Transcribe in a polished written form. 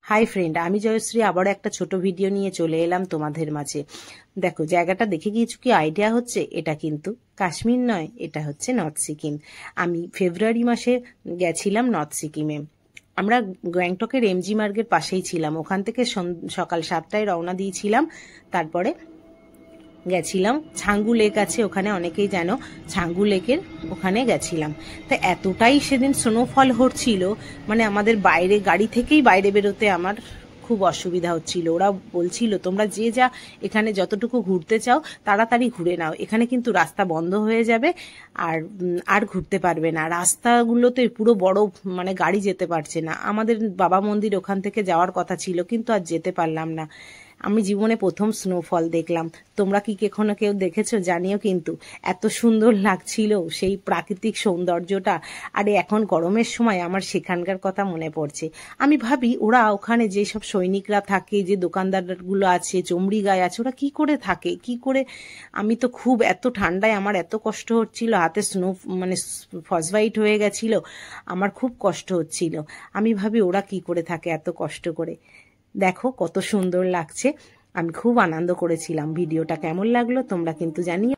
Hi friend, আমি জয়শ্রী আবারও একটা ছোট ভিডিও নিয়ে চলে এলাম তোমাদের মাঝে। দেখো, জায়গাটা দেখে কিছু কি আইডিয়া হচ্ছে? এটা কিন্তু কাশ্মীর নয়, এটা হচ্ছে নর্থ সিকিম। আমি ফেব্রুয়ারি মাসে গেছিলাম নর্থ সিকিমে। আমরা গ্যাংটকের এমজি মার্গের পাশেই ছিলাম। ওখান থেকে সকাল 7টায় রওনা দিয়েছিলাম। তারপরে গেছিলাম ছাঙ্গু লেক আছে ওখানে, অনেকেই জানো, ছাঙ্গু লেকের ওখানে গেছিলাম। তা এতটাই সেদিন স্নোফল হচ্ছিল, মানে আমাদের বাইরে গাড়ি থেকেই বাইরে বেরোতে আমার খুব অসুবিধা হচ্ছিল। ওরা বলছিল তোমরা যে যা এখানে যতটুকু ঘুরতে চাও তাড়াতাড়ি ঘুরে নাও, এখানে কিন্তু রাস্তা বন্ধ হয়ে যাবে আর আর ঘুরতে পারবে না। রাস্তাগুলোতে পুরো বরফ, মানে গাড়ি যেতে পারছে না। আমাদের বাবা মন্দির ওখান থেকে যাওয়ার কথা ছিল, কিন্তু আর যেতে পারলাম না। আমি জীবনে প্রথম স্নোফল দেখলাম। তোমরা কি কখনো কেউ দেখেছো জানিও কিন্তু। এত সুন্দর লাগছিল সেই প্রাকৃতিক সৌন্দর্যটা। আর এখন গরমের সময় আমার সেখানকার কথা মনে পড়ছে। আমি ভাবি ওরা ওখানে যেসব সৈনিকরা থাকে, যে দোকানদারগুলো আছে, চমড়ি গায়ে আছে, ওরা কি করে থাকে, কি করে? আমি তো খুব এত ঠান্ডায় আমার এত কষ্ট হচ্ছিল, হাতে স্নো মানে ফ্রস্টবাইট হয়ে গেছিল, আমার খুব কষ্ট হচ্ছিল। আমি ভাবি ওরা কি করে থাকে এত কষ্ট করে। দেখো কত সুন্দর লাগছে। আমি খুব আনন্দ করেছিলাম। ভিডিওটা কেমন লাগলো তোমরা কিন্তু জানিও।